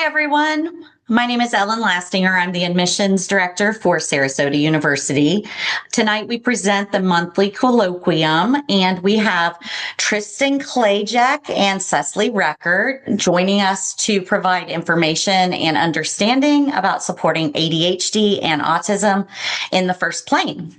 everyone. My name is Ellen Lastinger. I'm the admissions director for Sarasota University. Tonight we present the monthly colloquium, and we have Tristan Kladzyk and Seslie Recker joining us to provide information and understanding about supporting ADHD and autism in the first plane.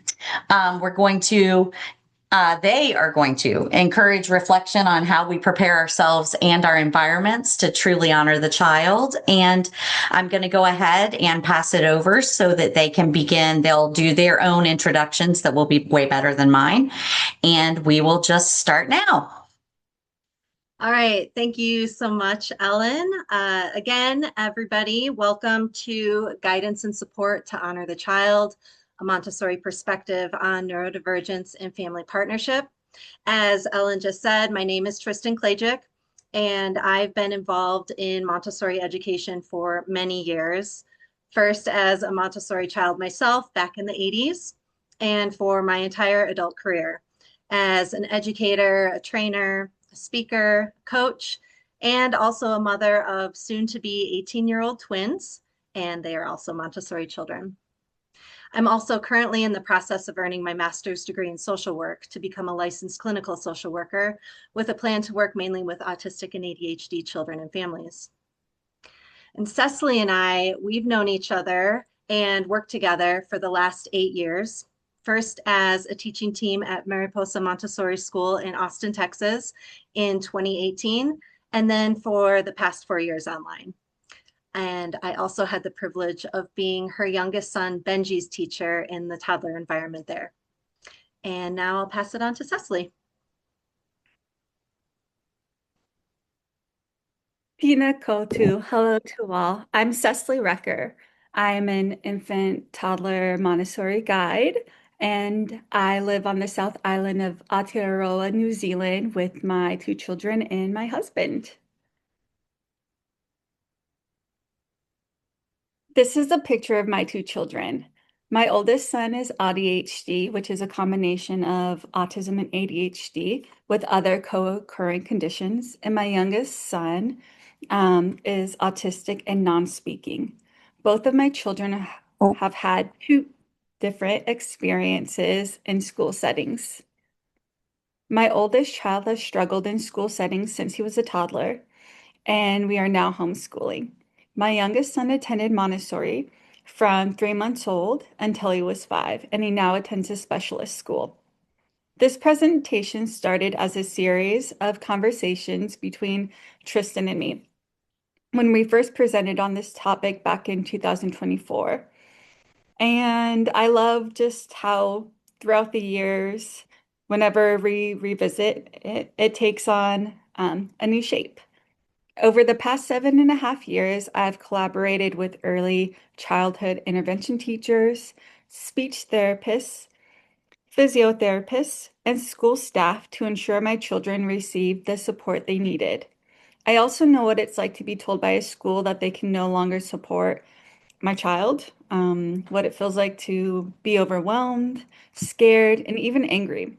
They are going to encourage reflection on how we prepare ourselves and our environments to truly honor the child. And I'm going to go ahead and pass it over so that they can begin. They'll do their own introductions that will be way better than mine. And we will just start now. All right. Thank you so much, Ellen. Again, everybody, welcome to Guidance and Support to Honor the Child, a Montessori perspective on neurodivergence and family partnership. As Ellen just said, my name is Tristan Kladzyk, and I've been involved in Montessori education for many years. First as a Montessori child myself back in the 80s, and for my entire adult career as an educator, a trainer, a speaker, coach, and also a mother of soon-to-be 18-year-old twins, and they are also Montessori children. I'm also currently in the process of earning my master's degree in social work to become a licensed clinical social worker with a plan to work mainly with autistic and ADHD children and families. And Seslie and I, we've known each other and worked together for the last 8 years. First as a teaching team at Mariposa Montessori School in Austin, Texas in 2018, and then for the past 4 years online. And I also had the privilege of being her youngest son, Benji's teacher in the toddler environment there. And now I'll pass it on to Seslie. Pina Kotu. Hello to all. I'm Seslie Recker. I'm an infant-toddler Montessori guide, and I live on the South Island of Aotearoa, New Zealand, with my 2 children and my husband. This is a picture of my 2 children. My oldest son is ADHD, which is a combination of autism and ADHD with other co-occurring conditions. And my youngest son is autistic and non-speaking. Both of my children have had 2 different experiences in school settings. My oldest child has struggled in school settings since he was a toddler, and we are now homeschooling. My youngest son attended Montessori from 3 months old until he was 5, and he now attends a specialist school. This presentation started as a series of conversations between Tristan and me when we first presented on this topic back in 2024. And I love just how throughout the years, whenever we revisit, it takes on a new shape. Over the past 7.5 years, I've collaborated with early childhood intervention teachers, speech therapists, physiotherapists, and school staff to ensure my children received the support they needed. I also know what it's like to be told by a school that they can no longer support my child, what it feels like to be overwhelmed, scared, and even angry.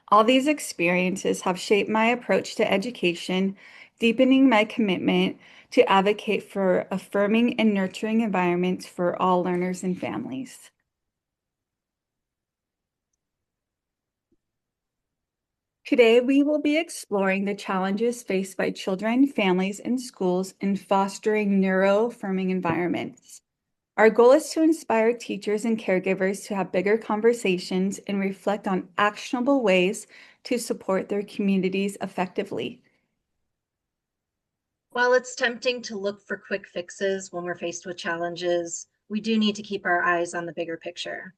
All these experiences have shaped my approach to education, deepening my commitment to advocate for affirming and nurturing environments for all learners and families. Today, we will be exploring the challenges faced by children, families, and schools in fostering neuro-affirming environments. Our goal is to inspire teachers and caregivers to have bigger conversations and reflect on actionable ways to support their communities effectively. While it's tempting to look for quick fixes when we're faced with challenges, we do need to keep our eyes on the bigger picture.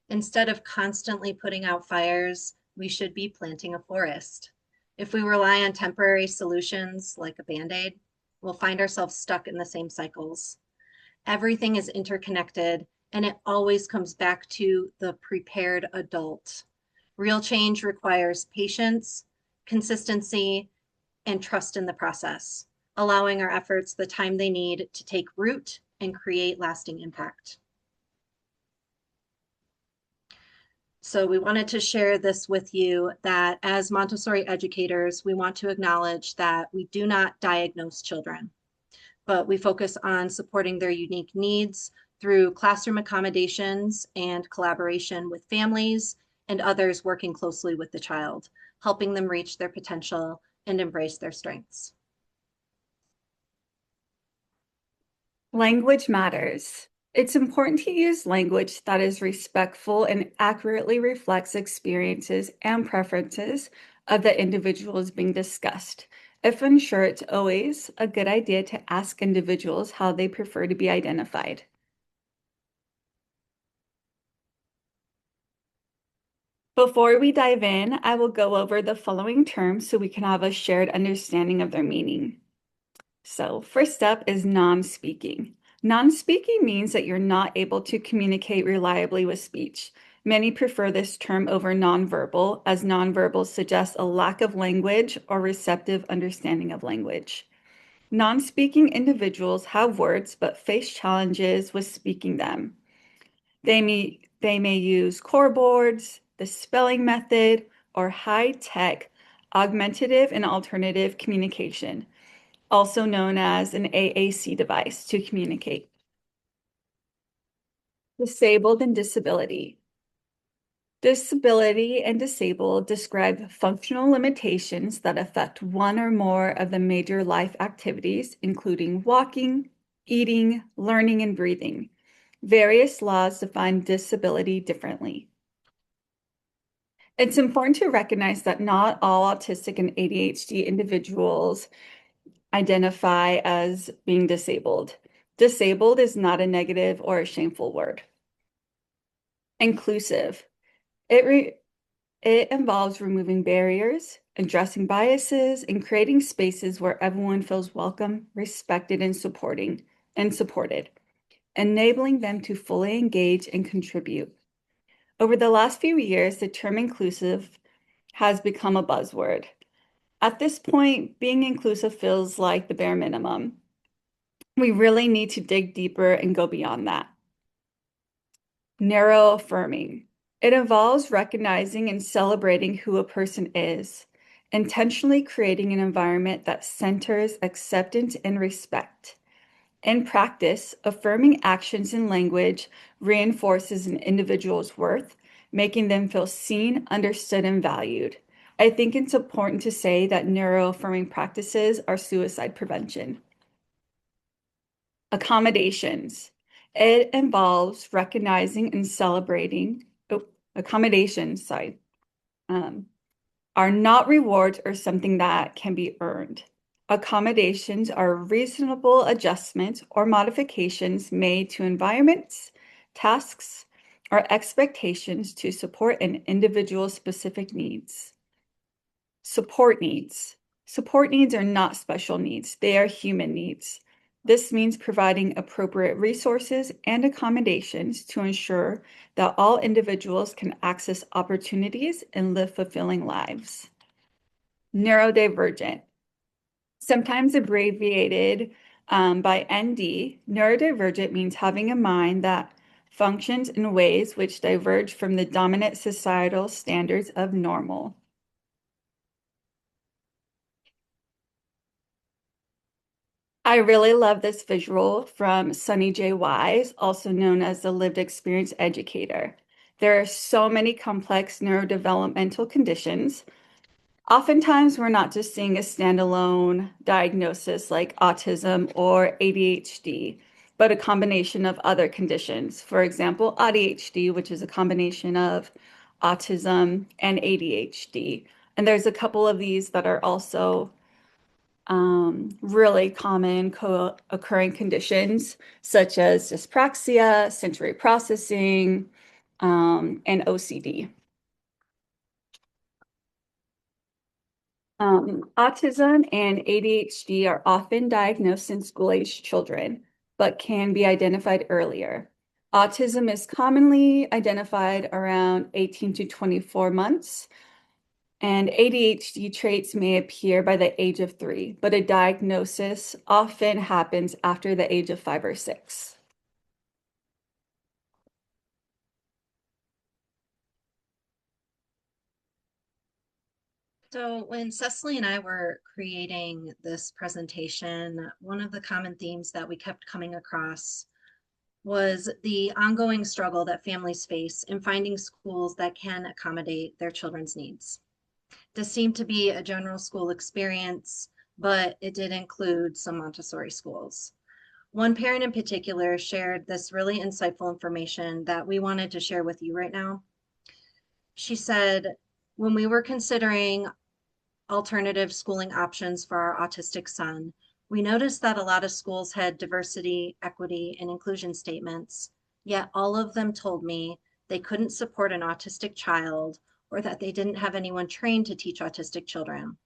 Instead of constantly putting out fires, we should be planting a forest. If we rely on temporary solutions like a Band-Aid, we'll find ourselves stuck in the same cycles. Everything is interconnected, and it always comes back to the prepared adult. Real change requires patience, consistency, and trust in the process, allowing our efforts the time they need to take root and create lasting impact. So we wanted to share this with you that as Montessori educators, we want to acknowledge that we do not diagnose children. but we focus on supporting their unique needs through classroom accommodations and collaboration with families and others working closely with the child, helping them reach their potential and embrace their strengths. Language matters. It's important to use language that is respectful and accurately reflects experiences and preferences of the individuals being discussed. If unsure, it's always a good idea to ask individuals how they prefer to be identified. Before we dive in, I will go over the following terms so we can have a shared understanding of their meaning. So first up is non-speaking. Non-speaking means that you're not able to communicate reliably with speech. Many prefer this term over nonverbal, as nonverbal suggests a lack of language or receptive understanding of language. Non-speaking individuals have words but face challenges with speaking them. They may use core boards, the spelling method, or high-tech augmentative and alternative communication, also known as an AAC device, to communicate. Disabled and disability. Disability and disabled describe functional limitations that affect one or more of the major life activities, including walking, eating, learning, and breathing. Various laws define disability differently. It's important to recognize that not all autistic and ADHD individuals identify as being disabled. Disabled is not a negative or a shameful word. Inclusive. It involves removing barriers, addressing biases, and creating spaces where everyone feels welcome, respected, and supported, enabling them to fully engage and contribute. Over the last few years, the term inclusive has become a buzzword. At this point, being inclusive feels like the bare minimum. We really need to dig deeper and go beyond that. Neuroaffirming. It involves recognizing and celebrating who a person is, intentionally creating an environment that centers acceptance and respect. In practice, affirming actions and language reinforces an individual's worth, making them feel seen, understood, and valued. I think it's important to say that neuroaffirming practices are suicide prevention. Accommodations. It involves recognizing and celebrating, accommodations, are not rewards or something that can be earned. Accommodations are reasonable adjustments or modifications made to environments, tasks, or expectations to support an individual's specific needs. Support needs. Support needs are not special needs. They are human needs. This means providing appropriate resources and accommodations to ensure that all individuals can access opportunities and live fulfilling lives. Neurodivergent. Sometimes abbreviated by ND, neurodivergent means having a mind that functions in ways which diverge from the dominant societal standards of normal. I really love this visual from Sunny J. Wise, also known as the lived experience educator. There are so many complex neurodevelopmental conditions. Oftentimes, we're not just seeing a standalone diagnosis like autism or ADHD, but a combination of other conditions. For example, ADHD, which is a combination of autism and ADHD. And there's a couple of these that are also really common co-occurring conditions, such as dyspraxia, sensory processing, and OCD. Autism and ADHD are often diagnosed in school-aged children, but can be identified earlier. Autism is commonly identified around 18 to 24 months, and ADHD traits may appear by the age of 3, but a diagnosis often happens after the age of 5 or 6. So when Cecily and I were creating this presentation, one of the common themes that we kept coming across was the ongoing struggle that families face in finding schools that can accommodate their children's needs. This seemed to be a general school experience, but it did include some Montessori schools. One parent in particular shared this really insightful information that we wanted to share with you right now. She said, when we were considering alternative schooling options for our autistic son, we noticed that a lot of schools had diversity, equity, and inclusion statements, yet all of them told me they couldn't support an autistic child or that they didn't have anyone trained to teach autistic children.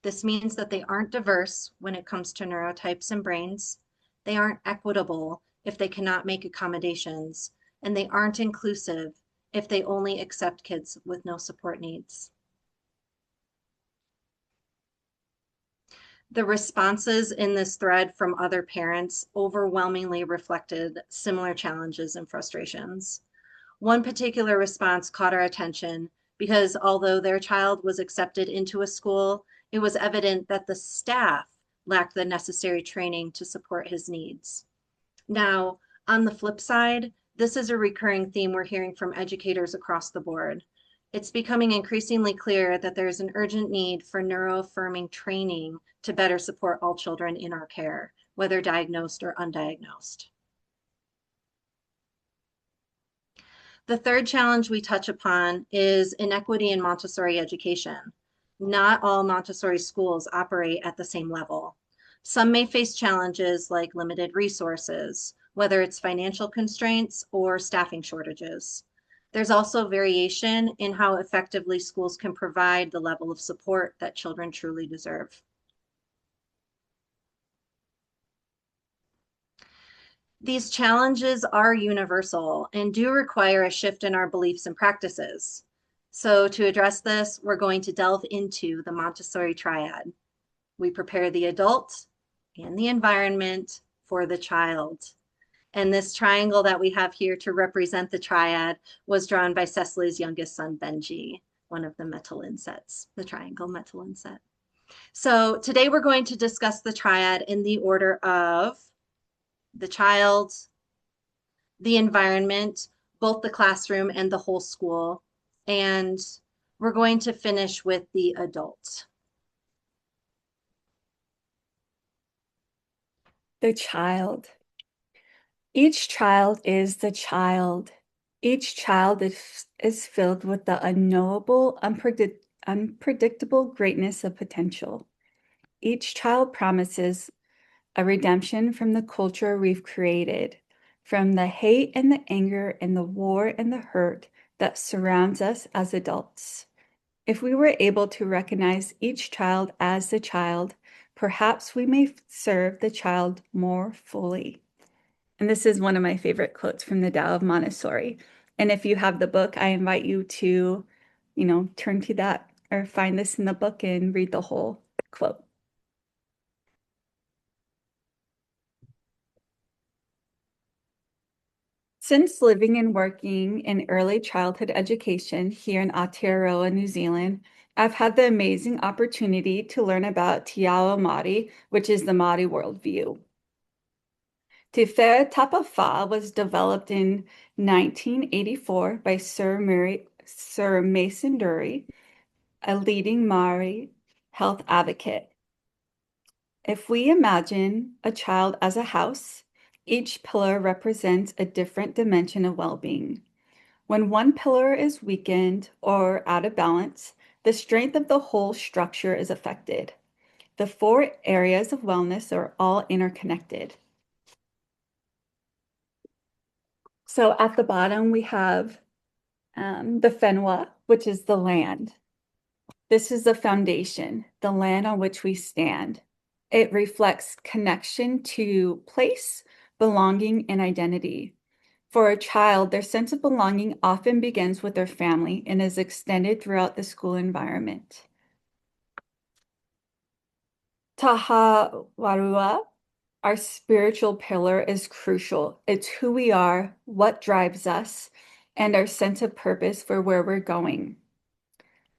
This means that they aren't diverse when it comes to neurotypes and brains, they aren't equitable if they cannot make accommodations, and they aren't inclusive if they only accept kids with no support needs. The responses in this thread from other parents overwhelmingly reflected similar challenges and frustrations. One particular response caught our attention because although their child was accepted into a school, it was evident that the staff lacked the necessary training to support his needs. Now, on the flip side, this is a recurring theme we're hearing from educators across the board. It's becoming increasingly clear that there's an urgent need for neuroaffirming training to better support all children in our care, whether diagnosed or undiagnosed. The third challenge we touch upon is inequity in Montessori education. Not all Montessori schools operate at the same level. Some may face challenges like limited resources, whether it's financial constraints or staffing shortages. There's also variation in how effectively schools can provide the level of support that children truly deserve. These challenges are universal and do require a shift in our beliefs and practices. So to address this, we're going to delve into the Montessori triad. We prepare the adult and the environment for the child. And this triangle that we have here to represent the triad was drawn by Ceslie's youngest son, Benji, one of the metal insets, the triangle metal inset. So today we're going to discuss the triad in the order of the child, the environment, both the classroom and the whole school. And we're going to finish with the adult. The child. Each child is the child. Each child is filled with the unknowable, unpredictable greatness of potential. Each child promises a redemption from the culture we've created, from the hate and the anger and the war and the hurt that surrounds us as adults. If we were able to recognize each child as the child, perhaps we may serve the child more fully. And this is one of my favorite quotes from the Tao of Montessori. And if you have the book, I invite you to, turn to that or find this in the book and read the whole quote. Since living and working in early childhood education here in Aotearoa, New Zealand, I've had the amazing opportunity to learn about Te Ao Māori, which is the Māori worldview. Te Whare Tapa Whā was developed in 1984 by Sir Mason Dury, a leading Māori health advocate. If we imagine a child as a house, each pillar represents a different dimension of well-being. When one pillar is weakened or out of balance, the strength of the whole structure is affected. The 4 areas of wellness are all interconnected. So at the bottom, we have the whenua, which is the land. This is the foundation, the land on which we stand. It reflects connection to place, belonging, and identity. For a child, their sense of belonging often begins with their family and is extended throughout the school environment. Taha Warua, our spiritual pillar, is crucial. It's who we are, what drives us, and our sense of purpose for where we're going.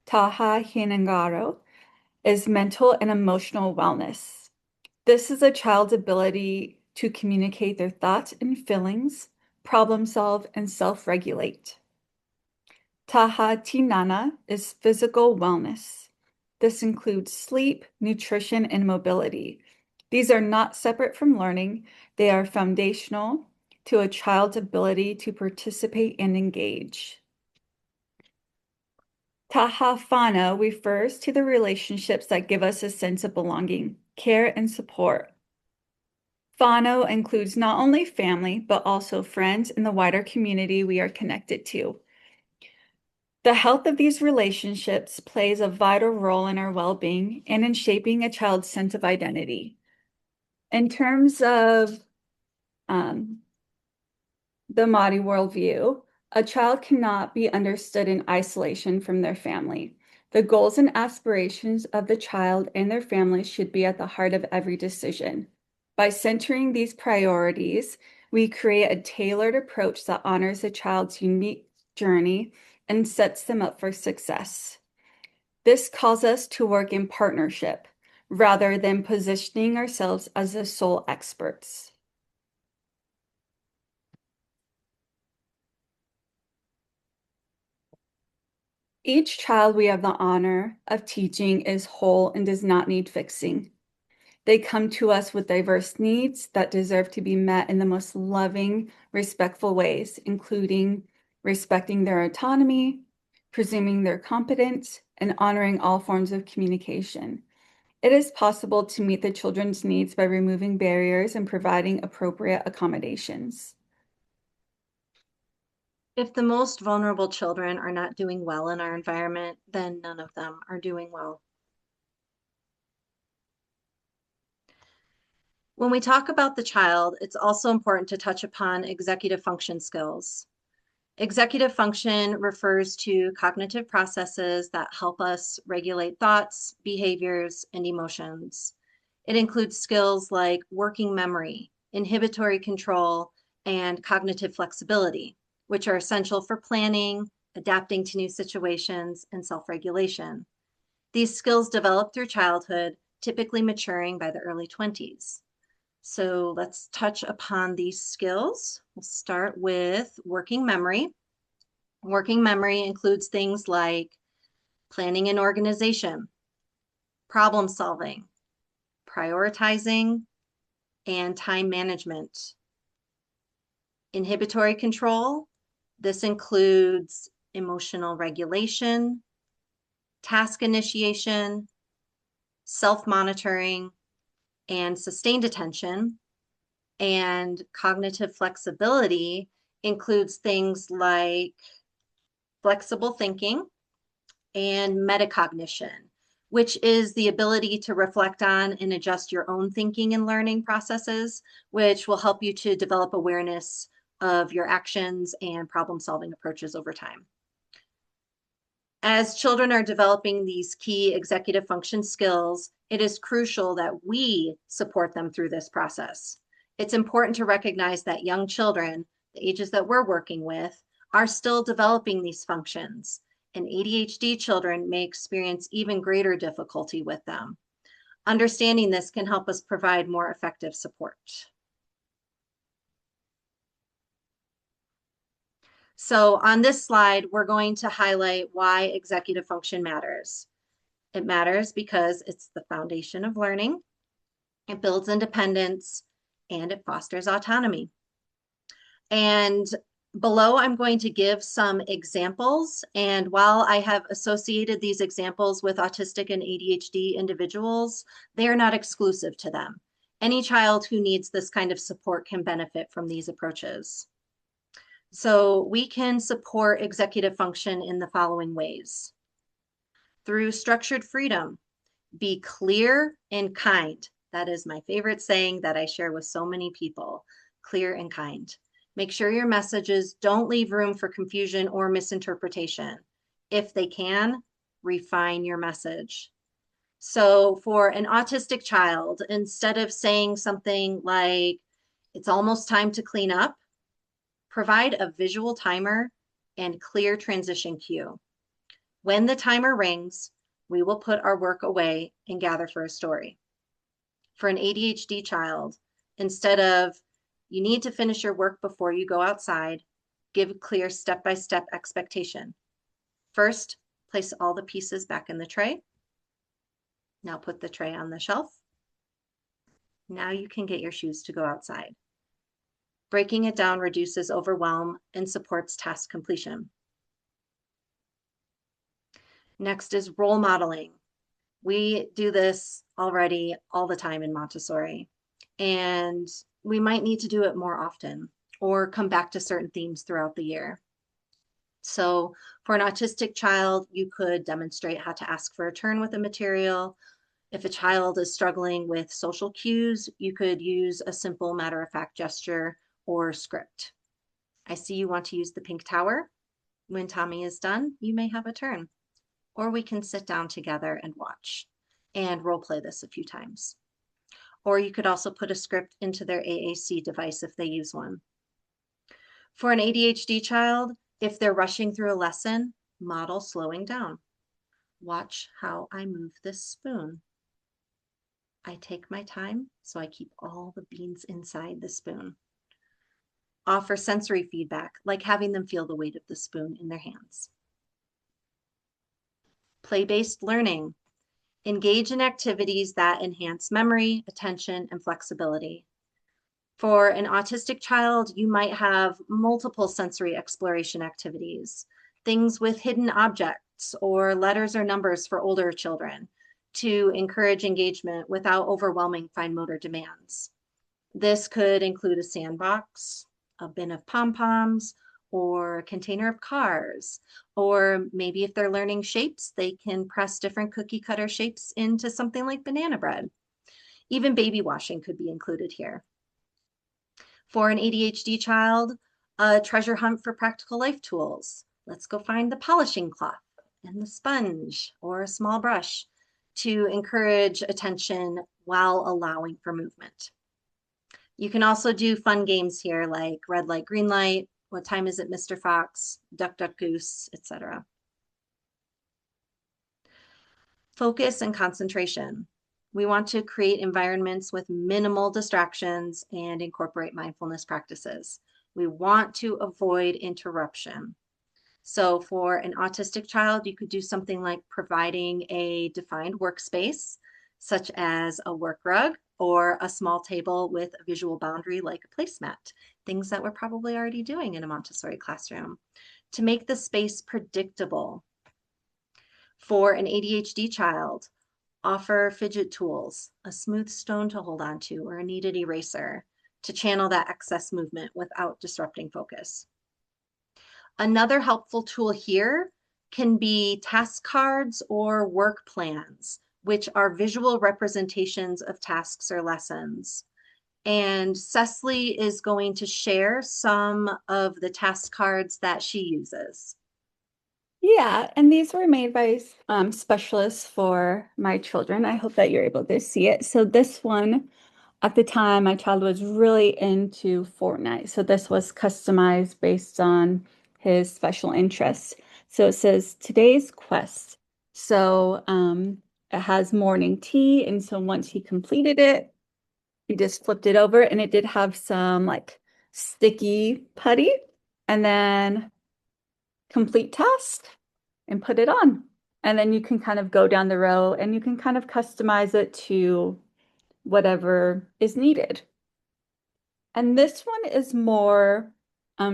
Taha Hinangaro, is mental and emotional wellness. This is a child's ability to communicate their thoughts and feelings, problem solve, and self-regulate. Taha Tinana is physical wellness. This includes sleep, nutrition, and mobility. These are not separate from learning. They are foundational to a child's ability to participate and engage. Taha Whānau refers to the relationships that give us a sense of belonging, care, and support. Whānau includes not only family, but also friends and the wider community we are connected to. The health of these relationships plays a vital role in our well-being and in shaping a child's sense of identity. In terms of the Māori worldview, a child cannot be understood in isolation from their family. The goals and aspirations of the child and their family should be at the heart of every decision. By centering these priorities, we create a tailored approach that honors the child's unique journey and sets them up for success. This calls us to work in partnership rather than positioning ourselves as the sole experts. Each child we have the honor of teaching is whole and does not need fixing. They come to us with diverse needs that deserve to be met in the most loving, respectful ways, including respecting their autonomy, presuming their competence, and honoring all forms of communication. It is possible to meet the children's needs by removing barriers and providing appropriate accommodations. If the most vulnerable children are not doing well in our environment, then none of them are doing well. When we talk about the child, it's also important to touch upon executive function skills. Executive function refers to cognitive processes that help us regulate thoughts, behaviors, and emotions. It includes skills like working memory, inhibitory control, and cognitive flexibility, which are essential for planning, adapting to new situations, and self-regulation. These skills develop through childhood, typically maturing by the early 20s. So let's touch upon these skills. We'll start with working memory. Working memory includes things like planning and organization, problem solving, prioritizing, and time management. Inhibitory control, this includes emotional regulation, task initiation, self-monitoring, and sustained attention. And cognitive flexibility includes things like flexible thinking and metacognition, which is the ability to reflect on and adjust your own thinking and learning processes, which will help you to develop awareness of your actions and problem-solving approaches over time. As children are developing these key executive function skills, it is crucial that we support them through this process. It's important to recognize that young children, the ages that we're working with, are still developing these functions, and ADHD children may experience even greater difficulty with them. Understanding this can help us provide more effective support. So on this slide, we're going to highlight why executive function matters. It matters because it's the foundation of learning, it builds independence, and it fosters autonomy. And below, I'm going to give some examples. And while I have associated these examples with autistic and ADHD individuals, they are not exclusive to them. Any child who needs this kind of support can benefit from these approaches. So we can support executive function in the following ways. Through structured freedom, be clear and kind. That is my favorite saying that I share with so many people, clear and kind. Make sure your messages don't leave room for confusion or misinterpretation. If they can, refine your message. So for an autistic child, instead of saying something like, it's almost time to clean up, provide a visual timer and clear transition cue. When the timer rings, we will put our work away and gather for a story. For an ADHD child, instead of you need to finish your work before you go outside, give a clear step-by-step expectation. First, place all the pieces back in the tray. Now put the tray on the shelf. Now you can get your shoes to go outside. Breaking it down reduces overwhelm and supports task completion. Next is role modeling. We do this already all the time in Montessori, and we might need to do it more often or come back to certain themes throughout the year. So for an autistic child, you could demonstrate how to ask for a turn with a material. If a child is struggling with social cues, you could use a simple matter-of-fact gesture or script. I see you want to use the pink tower. When Tommy is done, you may have a turn. Or we can sit down together and watch and role play this a few times. Or you could also put a script into their AAC device if they use one. For an ADHD child, if they're rushing through a lesson, model slowing down. Watch how I move this spoon. I take my time, so I keep all the beans inside the spoon. Offer sensory feedback, like having them feel the weight of the spoon in their hands. Play-based learning. Engage in activities that enhance memory, attention, and flexibility. For an autistic child, you might have multiple sensory exploration activities, things with hidden objects or letters or numbers for older children to encourage engagement without overwhelming fine motor demands. This could include a sandbox, a bin of pom-poms, or a container of cars, or maybe if they're learning shapes, they can press different cookie cutter shapes into something like banana bread. Even baby washing could be included here. For an ADHD child, a treasure hunt for practical life tools. Let's go find the polishing cloth and the sponge or a small brush to encourage attention while allowing for movement. You can also do fun games here like red light, green light, what time is it, Mr. Fox, duck, duck, goose, etc. Focus and concentration. We want to create environments with minimal distractions and incorporate mindfulness practices. We want to avoid interruption. So for an autistic child, you could do something like providing a defined workspace, such as a work rug or a small table with a visual boundary like a placemat, things that we're probably already doing in a Montessori classroom, to make the space predictable. For an ADHD child, offer fidget tools, a smooth stone to hold on to, or a kneaded eraser to channel that excess movement without disrupting focus. Another helpful tool here can be task cards or work plans, which are visual representations of tasks or lessons. And Seslie is going to share some of the task cards that she uses. Yeah, and these were made by specialists for my children. I hope that you're able to see it. So this one, at the time, my child was really into Fortnite. So this was customized based on his special interests. So it says today's quest. So it has morning tea. And so once he completed it, he just flipped it over and it did have some like sticky putty and then complete task and put it on. And then you can kind of go down the row and you can kind of customize it to whatever is needed. And this one is more,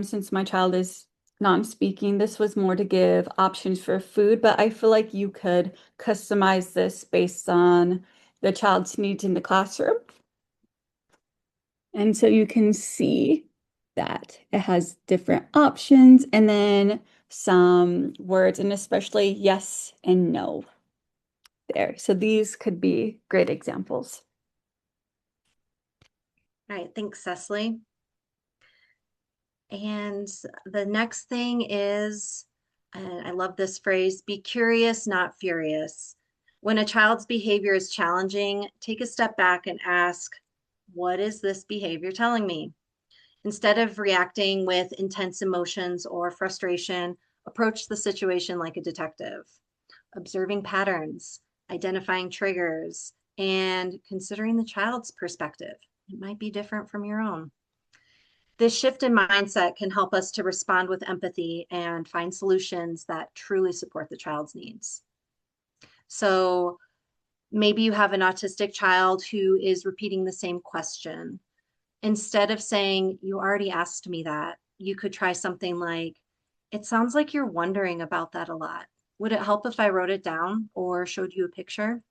since my child is non-speaking, this was more to give options for food, but I feel like you could customize this based on the child's needs in the classroom. And so you can see that it has different options and then some words, and especially yes and no there. So these could be great examples. All right, thanks, Seslie. And the next thing is, and I love this phrase, be curious, not furious. When a child's behavior is challenging, take a step back and ask, what is this behavior telling me? Instead of reacting with intense emotions or frustration, Approach the situation like a detective, observing patterns, identifying triggers, and considering the child's perspective. It might be different from your own. This shift in mindset can help us to respond with empathy and find solutions that truly support the child's needs. So maybe you have an autistic child who is repeating the same question. Instead of saying, "You already asked me that," you could try something like, "It sounds like you're wondering about that a lot. Would it help if I wrote it down or showed you a picture?"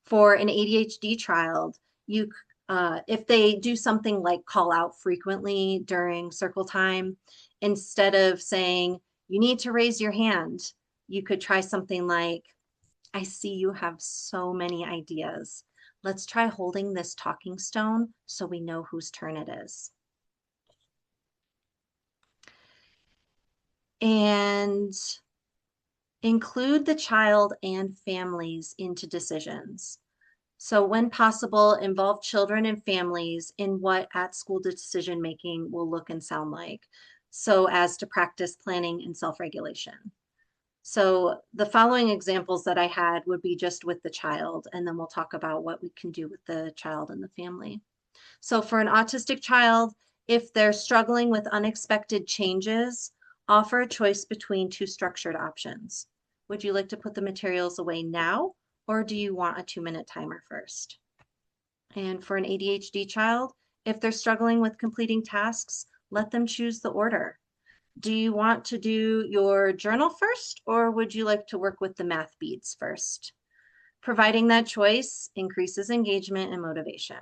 For an ADHD child, if they do something like call out frequently during circle time, instead of saying, "You need to raise your hand," you could try something like, "I see you have so many ideas. Let's try holding this talking stone so we know whose turn it is." And include the child and families into decisions. So when possible, involve children and families in what at-school decision making will look and sound like, so as to practice planning and self-regulation. So the following examples that I had would be just with the child, and then we'll talk about what we can do with the child and the family. So for an autistic child, if they're struggling with unexpected changes, offer a choice between two structured options. Would you like to put the materials away now, or do you want a 2-minute timer first? And for an ADHD child, if they're struggling with completing tasks, let them choose the order. Do you want to do your journal first, or would you like to work with the math beads first? Providing that choice increases engagement and motivation.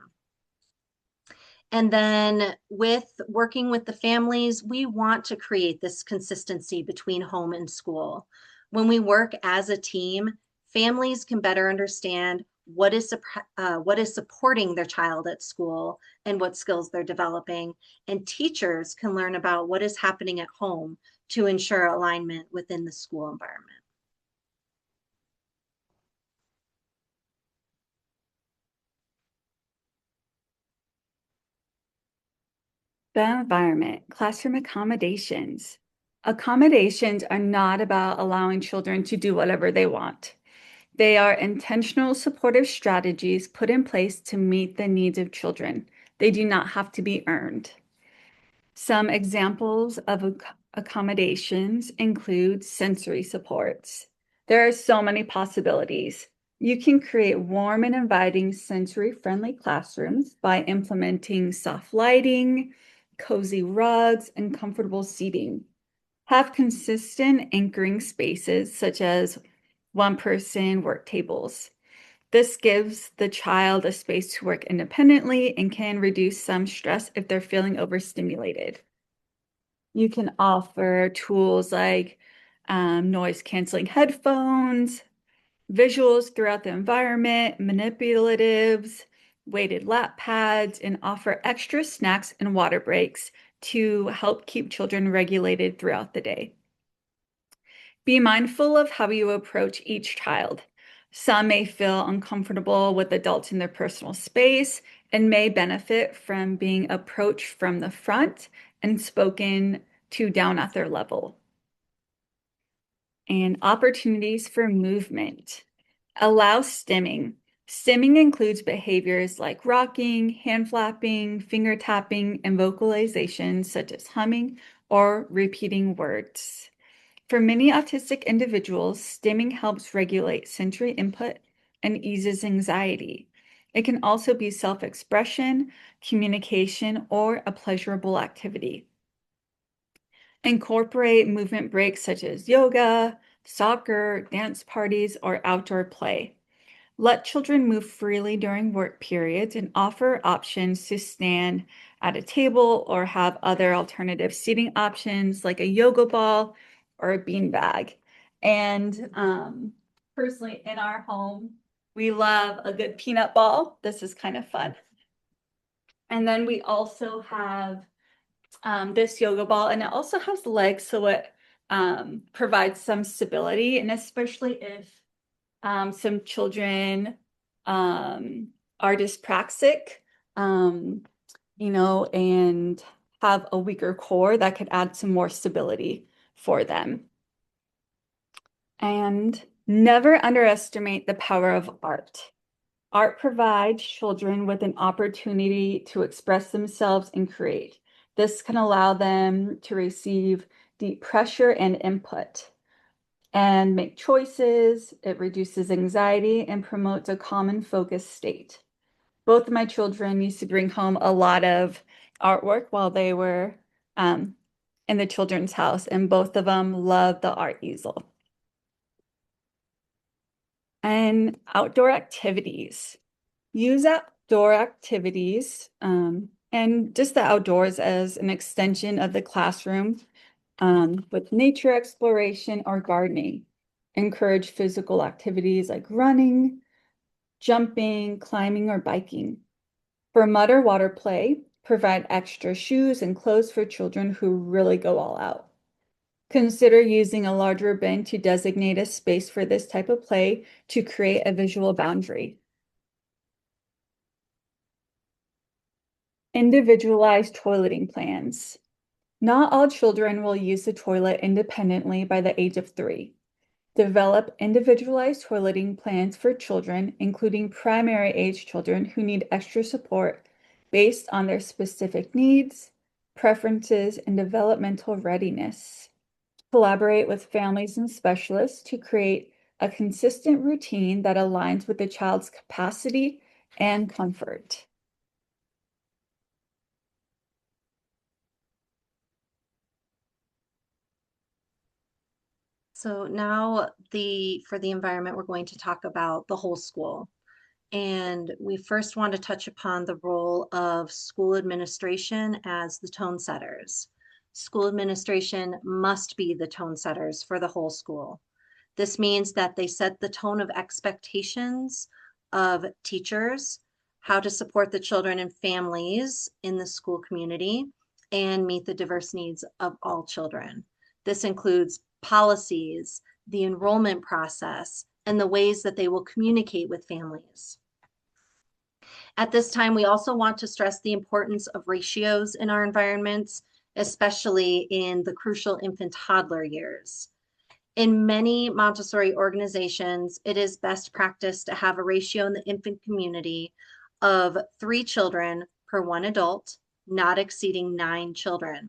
And then with working with the families, we want to create this consistency between home and school. When we work as a team, families can better understand what is supporting their child at school and what skills they're developing. And teachers can learn about what is happening at home to ensure alignment within the school environment. The environment, classroom accommodations. Accommodations are not about allowing children to do whatever they want. They are intentional supportive strategies put in place to meet the needs of children. They do not have to be earned. Some examples of accommodations include sensory supports. There are so many possibilities. You can create warm and inviting sensory-friendly classrooms by implementing soft lighting, cozy rugs, and comfortable seating. Have consistent anchoring spaces such as one-person work tables. This gives the child a space to work independently and can reduce some stress if they're feeling overstimulated. You can offer tools like noise-canceling headphones, visuals throughout the environment, manipulatives, weighted lap pads, and offer extra snacks and water breaks to help keep children regulated throughout the day. Be mindful of how you approach each child. Some may feel uncomfortable with adults in their personal space and may benefit from being approached from the front and spoken to down at their level. And opportunities for movement. Allow stimming. Stimming includes behaviors like rocking, hand flapping, finger tapping, and vocalizations such as humming or repeating words. For many autistic individuals, stimming helps regulate sensory input and eases anxiety. It can also be self-expression, communication, or a pleasurable activity. Incorporate movement breaks such as yoga, soccer, dance parties, or outdoor play. Let children move freely during work periods and offer options to stand at a table or have other alternative seating options like a yoga ball or a beanbag. And personally, in our home, we love a good peanut ball. This is kind of fun. And then we also have this yoga ball, and it also has legs, so it provides some stability, and especially if some children are dyspraxic, and have a weaker core, that could add some more stability. for them. And never underestimate the power of art. Art provides children with an opportunity to express themselves and create. This can allow them to receive deep pressure and input and make choices. It reduces anxiety and promotes a calm and focused state. Both of my children used to bring home a lot of artwork while they were in the children's house, and both of them loved the art easel. And outdoor activities. Use outdoor activities and just the outdoors as an extension of the classroom with nature exploration or gardening. Encourage physical activities like running, jumping, climbing, or biking. For mud or water play, provide extra shoes and clothes for children who really go all out. Consider using a larger bin to designate a space for this type of play to create a visual boundary. Individualized toileting plans. Not all children will use the toilet independently by the age of 3. Develop individualized toileting plans for children, including primary age children who need extra support based on their specific needs, preferences, and developmental readiness. Collaborate with families and specialists to create a consistent routine that aligns with the child's capacity and comfort. So now for the environment, we're going to talk about the whole school. And we first want to touch upon the role of school administration as the tone setters. School administration must be the tone setters for the whole school. This means that they set the tone of expectations of teachers, how to support the children and families in the school community, and meet the diverse needs of all children. This includes policies, the enrollment process, and the ways that they will communicate with families. At this time, we also want to stress the importance of ratios in our environments, especially in the crucial infant-toddler years. In many Montessori organizations, it is best practice to have a ratio in the infant community of 3 children per 1 adult, not exceeding 9 children.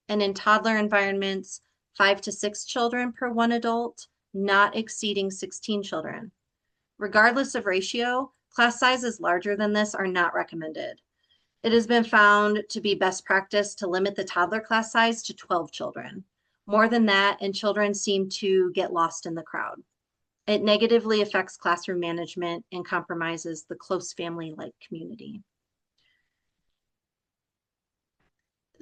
And in toddler environments, 5 to 6 children per 1 adult, not exceeding 16 children. Regardless of ratio, class sizes larger than this are not recommended. It has been found to be best practice to limit the toddler class size to 12 children. More than that, and children seem to get lost in the crowd. It negatively affects classroom management and compromises the close family-like community.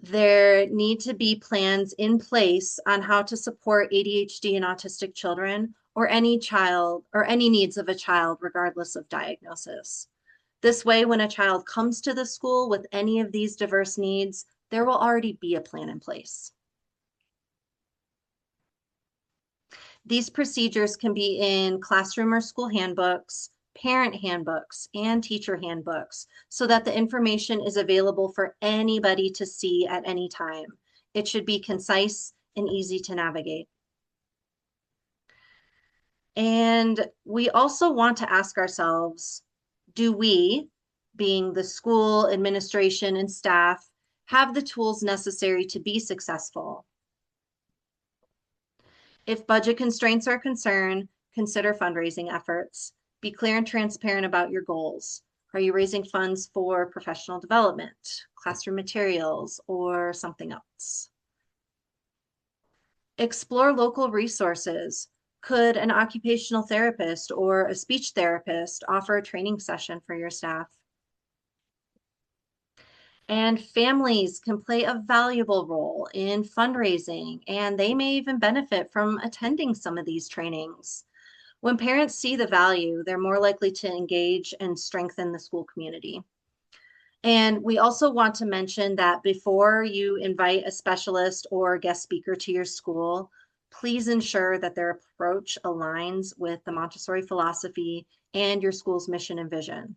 There need to be plans in place on how to support ADHD and autistic children or any child or any needs of a child, regardless of diagnosis. This way, when a child comes to the school with any of these diverse needs, there will already be a plan in place. These procedures can be in classroom or school handbooks, parent handbooks, and teacher handbooks so that the information is available for anybody to see at any time. It should be concise and easy to navigate. And we also want to ask ourselves, do we, being the school administration and staff, have the tools necessary to be successful? If budget constraints are a concern, consider fundraising efforts. Be clear and transparent about your goals. Are you raising funds for professional development, classroom materials, or something else? Explore local resources. Could an occupational therapist or a speech therapist offer a training session for your staff? And families can play a valuable role in fundraising, and they may even benefit from attending some of these trainings. When parents see the value, they're more likely to engage and strengthen the school community. And we also want to mention that before you invite a specialist or guest speaker to your school, please ensure that their approach aligns with the Montessori philosophy and your school's mission and vision.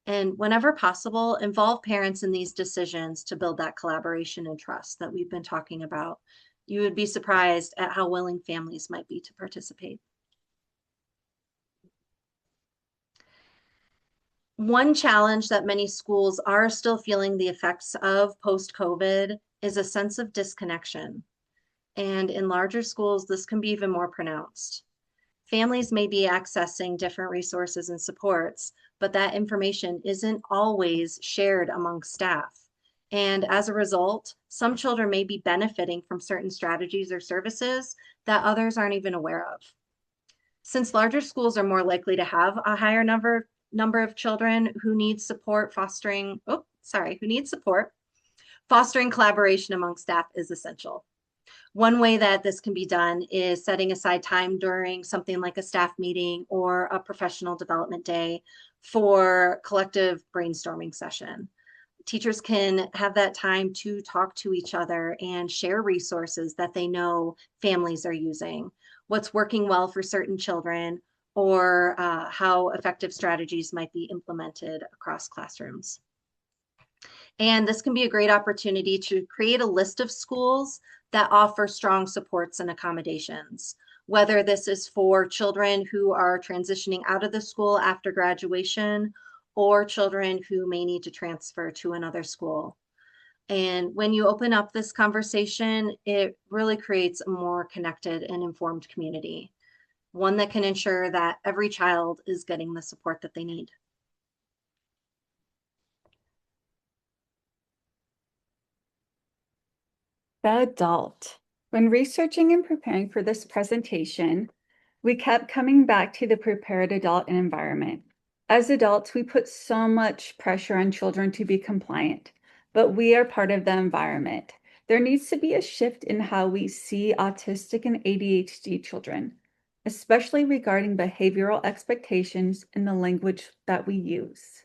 And whenever possible, involve parents in these decisions to build that collaboration and trust that we've been talking about You would be surprised at how willing families might be to participate. One challenge that many schools are still feeling the effects of post-COVID is a sense of disconnection. And in larger schools, this can be even more pronounced. Families may be accessing different resources and supports, but that information isn't always shared among staff. And as a result, some children may be benefiting from certain strategies or services that others aren't even aware of. Since larger schools are more likely to have a higher number of children who need support, fostering collaboration among staff is essential. One way that this can be done is setting aside time during something like a staff meeting or a professional development day for collective brainstorming session. Teachers can have that time to talk to each other and share resources that they know families are using, what's working well for certain children, or how effective strategies might be implemented across classrooms. And this can be a great opportunity to create a list of schools that offer strong supports and accommodations, whether this is for children who are transitioning out of the school after graduation or children who may need to transfer to another school. And when you open up this conversation, it really creates a more connected and informed community, one that can ensure that every child is getting the support that they need. The adult. When researching and preparing for this presentation, we kept coming back to the prepared adult and environment. As adults, we put so much pressure on children to be compliant, but we are part of the environment. There needs to be a shift in how we see autistic and ADHD children, especially regarding behavioral expectations and the language that we use.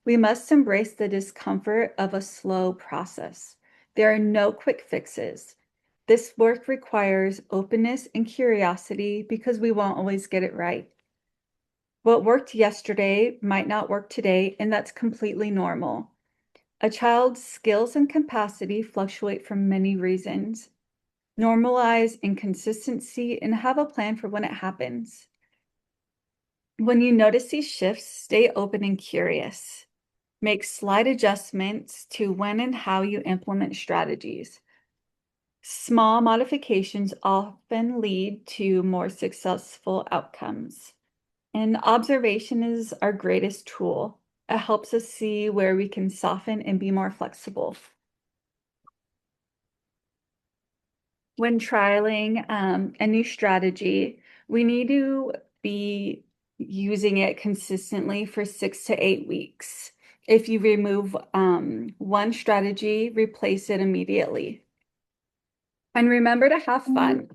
We must embrace the discomfort of a slow process. There are no quick fixes. This work requires openness and curiosity because we won't always get it right. What worked yesterday might not work today, and that's completely normal. A child's skills and capacity fluctuate for many reasons. Normalize inconsistency and have a plan for when it happens. When you notice these shifts, stay open and curious. Make slight adjustments to when and how you implement strategies. Small modifications often lead to more successful outcomes. And observation is our greatest tool. It helps us see where we can soften and be more flexible. When trialing a new strategy, we need to be using it consistently for 6 to 8 weeks. If you remove one strategy, replace it immediately. And remember to have fun.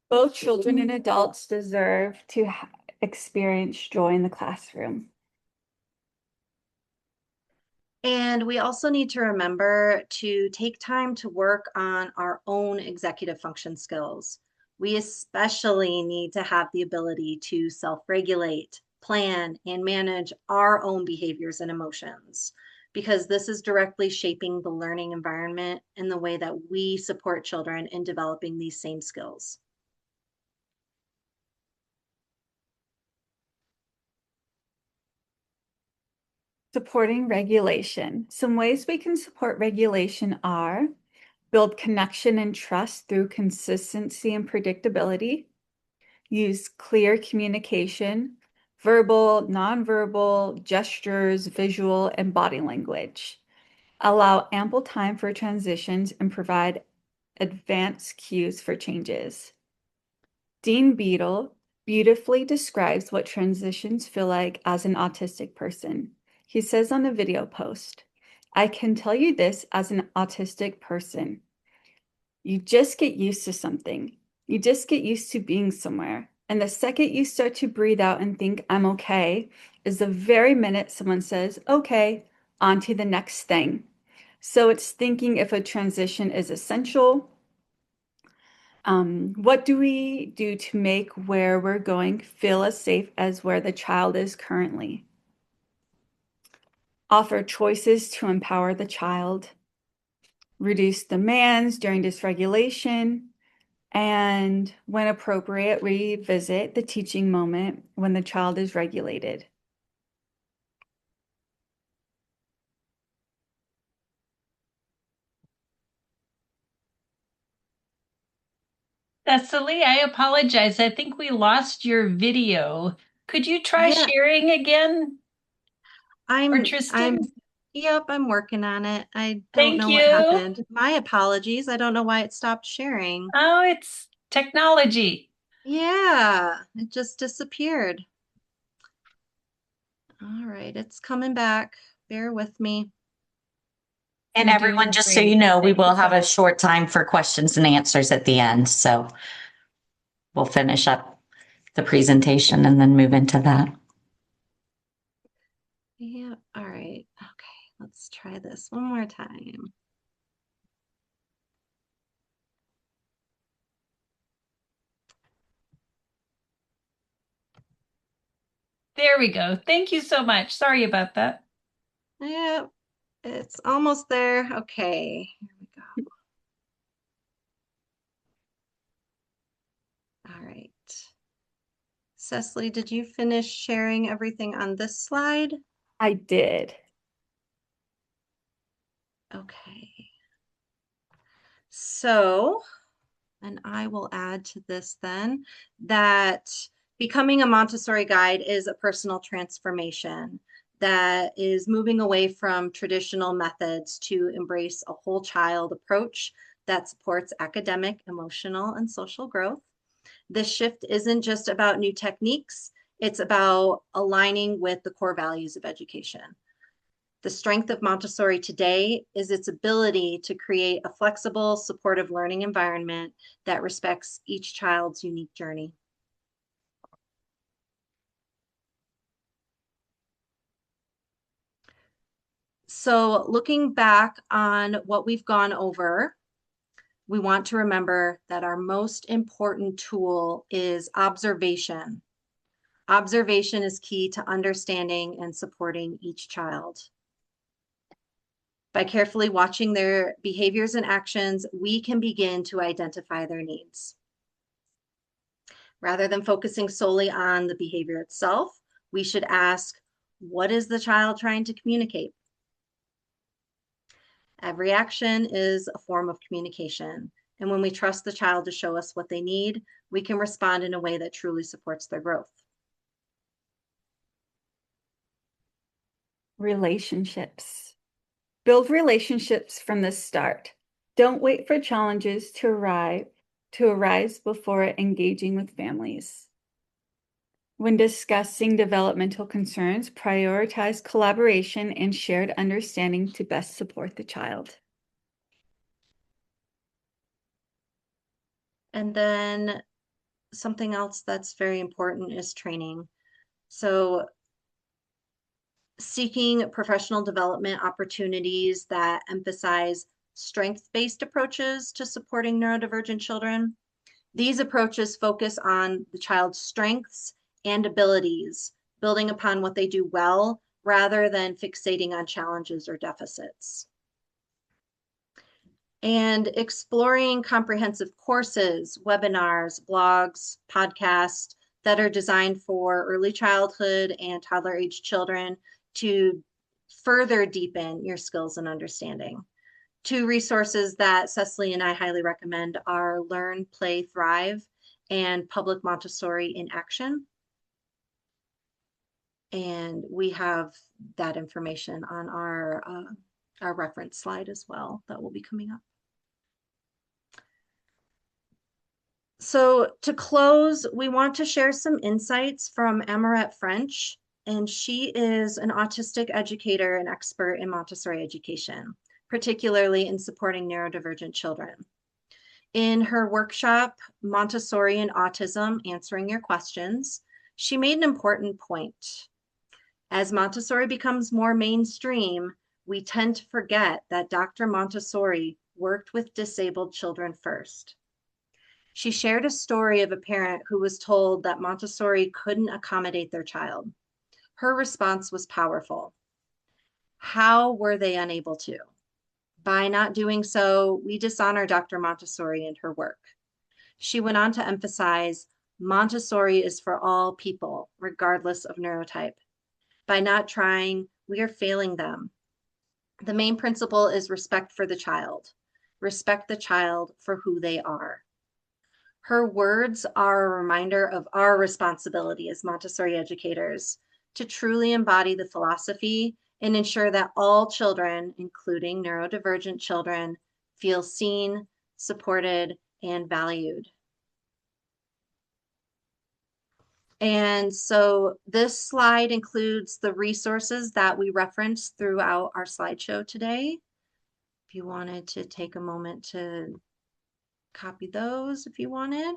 Both children and adults deserve to experience joy in the classroom. And we also need to remember to take time to work on our own executive function skills. We especially need to have the ability to self-regulate, plan, and manage our own behaviors and emotions, because this is directly shaping the learning environment and the way that we support children in developing these same skills. Supporting regulation. Some ways we can support regulation are build connection and trust through consistency and predictability, use clear communication, verbal, nonverbal, gestures, visual, and body language. Allow ample time for transitions and provide advanced cues for changes. Dean Beadle beautifully describes what transitions feel like as an autistic person. He says on a video post, "I can tell you this as an autistic person. You just get used to something. You just get used to being somewhere. And the second you start to breathe out and think, I'm okay, is the very minute someone says, okay, on to the next thing." So it's thinking if a transition is essential. What do we do to make where we're going feel as safe as where the child is currently? Offer choices to empower the child. reduce demands during dysregulation, and when appropriate, revisit the teaching moment when the child is regulated. Seslie, I apologize. I think we lost your video. Could you try Yeah. sharing again? Or Tristan? Yep, I'm working on it. I don't Thank know you. what happened. My apologies. I don't know why it stopped sharing. Oh, it's technology. Yeah, it just disappeared. All right, it's coming back. Bear with me. And You're everyone, doing just so you great. know, we Thank you will so have a much. short time for questions and answers at the end. So we'll finish up the presentation and then move into that. Yeah, all right. Okay, let's try this one more time. There we go. Thank you so much. Sorry about that. Yeah, it's almost there. Okay, here we go. All right. Cecily, did you finish sharing everything on this slide? I did. Okay. So, and I will add to this then that becoming a Montessori guide is a personal transformation that is moving away from traditional methods to embrace a whole child approach that supports academic, emotional, and social growth. This shift isn't just about new techniques, it's about aligning with the core values of education. The strength of Montessori today is its ability to create a flexible, supportive learning environment that respects each child's unique journey. So, looking back on what we've gone over, we want to remember that our most important tool is observation. Observation is key to understanding and supporting each child. By carefully watching their behaviors and actions, we can begin to identify their needs. Rather than focusing solely on the behavior itself, we should ask, what is the child trying to communicate? Every action is a form of communication. And when we trust the child to show us what they need, we can respond in a way that truly supports their growth. Relationships. Build relationships from the start. Don't wait for challenges to arise before engaging with families. When discussing developmental concerns, prioritize collaboration and shared understanding to best support the child. And then something else that's very important is training. So seeking professional development opportunities that emphasize strength-based approaches to supporting neurodivergent children. These approaches focus on the child's strengths and abilities, building upon what they do well, rather than fixating on challenges or deficits. And exploring comprehensive courses, webinars, blogs, podcasts that are designed for early childhood and toddler age children to further deepen your skills and understanding. Two resources that Cecily and I highly recommend are Learn, Play, Thrive and Public Montessori in Action. And we have that information on our reference slide as well that will be coming up. So to close, we want to share some insights from Amarette French, and she is an autistic educator and expert in Montessori education, particularly in supporting neurodivergent children. In her workshop, Montessorian Autism, Answering Your Questions, she made an important point. As Montessori becomes more mainstream, we tend to forget that Dr. Montessori worked with disabled children first. She shared a story of a parent who was told that Montessori couldn't accommodate their child. Her response was powerful. How were they unable to? By not doing so, we dishonor Dr. Montessori and her work. She went on to emphasize Montessori is for all people, regardless of neurotype. By not trying, we are failing them. The main principle is respect for the child. Respect the child for who they are. Her words are a reminder of our responsibility as Montessori educators to truly embody the philosophy and ensure that all children, including neurodivergent children, feel seen, supported, and valued. And so this slide includes the resources that we referenced throughout our slideshow today. If you wanted to take a moment to copy those if you wanted.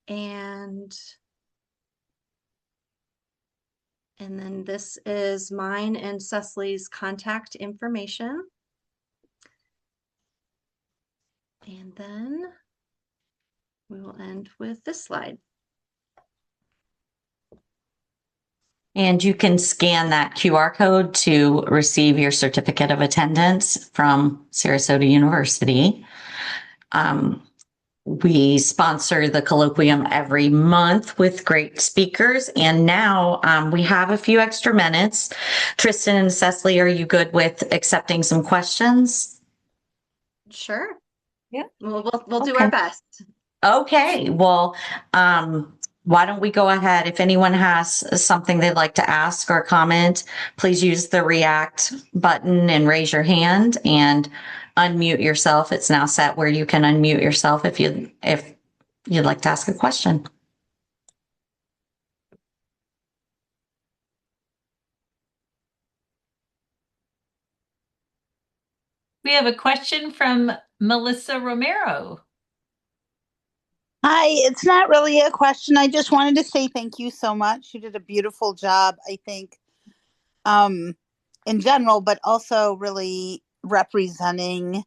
And then this is mine and Seslie's contact information. And then we will end with this slide. And you can scan that QR code to receive your certificate of attendance from Sarasota University. We sponsor the colloquium every month with great speakers. And now we have a few extra minutes. Tristan and Seslie, are you good with accepting some questions? Sure. Yeah. We'll do Okay. our best. Okay, well, why don't we go ahead? If anyone has something they'd like to ask or comment, please use the react button and raise your hand and unmute yourself. It's now set where you can unmute yourself if you'd like to ask a question. We have a question from Melissa Romero. Hi, it's not really a question. I just wanted to say thank you so much. You did a beautiful job, I think, in general, but also really representing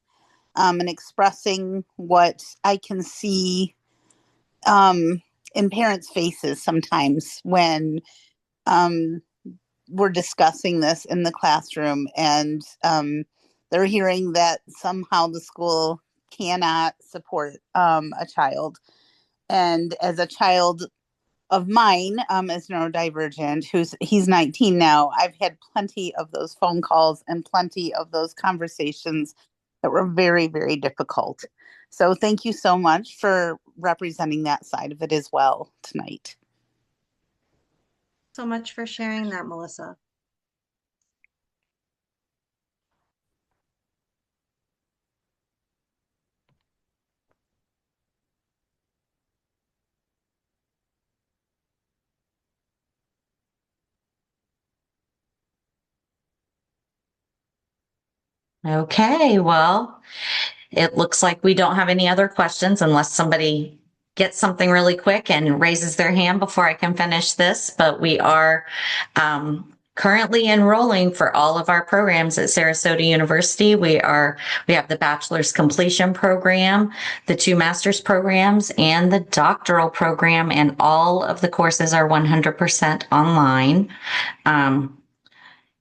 and expressing what I can see in parents' faces sometimes when we're discussing this in the classroom, and they're hearing that somehow the school cannot support a child. And as a child of mine, is neurodivergent, he's 19 now, I've had plenty of those phone calls and plenty of those conversations that were very, very difficult. So thank you so much for representing that side of it as well tonight. So much for sharing that, Melissa. Okay, well, it looks like we don't have any other questions unless somebody gets something really quick and raises their hand before I can finish this. But we are currently enrolling for all of our programs at Sarasota University. We have the bachelor's completion program, the 2 master's programs, and the doctoral program, and all of the courses are 100% online.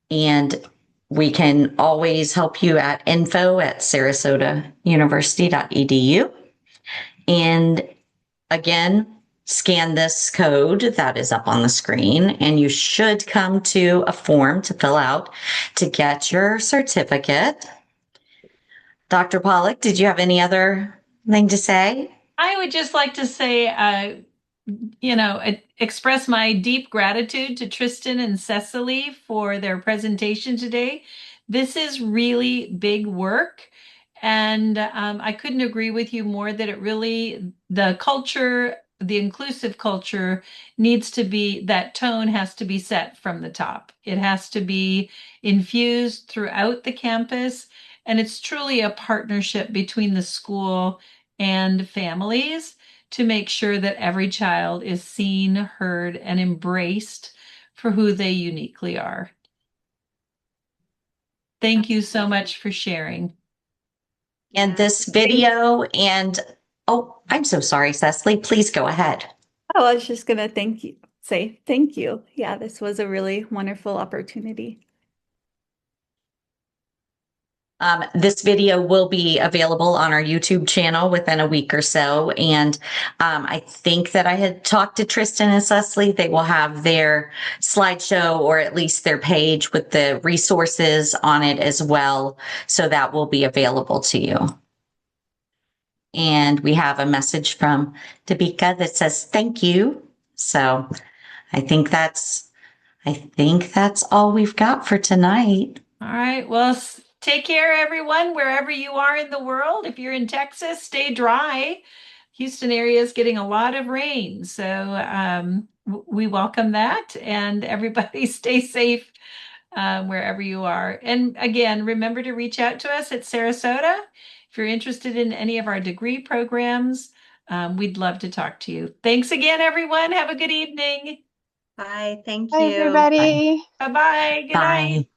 And we can always help you at info@sarasotauniversity.edu. And again, scan this code that is up on the screen, and you should come to a form to fill out to get your certificate. Dr. Pollack, did you have any other thing to say? I would just like to say, express my deep gratitude to Tristan and Seslie for their presentation today. This is really big work. And I couldn't agree with you more that the culture, the inclusive culture that tone has to be set from the top. It has to be infused throughout the campus. And it's truly a partnership between the school and families to make sure that every child is seen, heard, and embraced for who they uniquely are. Thank you so much for sharing. And this video I'm so sorry, Cecily, please go ahead. Oh, I was just going to say thank you. Yeah, this was a really wonderful opportunity. This video will be available on our YouTube channel within a week or so. And I think that I had talked to Tristan and Seslie. They will have their slideshow, or at least their page with the resources on it as well. So that will be available to you. And we have a message from Dabika that says, thank you. So I think that's all we've got for tonight. All right. Well, take care, everyone, wherever you are in the world. If you're in Texas, stay dry. Houston area is getting a lot of rain, so we welcome that. And everybody stay safe wherever you are. And again, remember to reach out to us at Sarasota if you're interested in any of our degree programs. We'd love to talk to you. Thanks again, everyone. Have a good evening. Bye. Thank Bye, you. everybody. Bye-bye. Good night. Bye.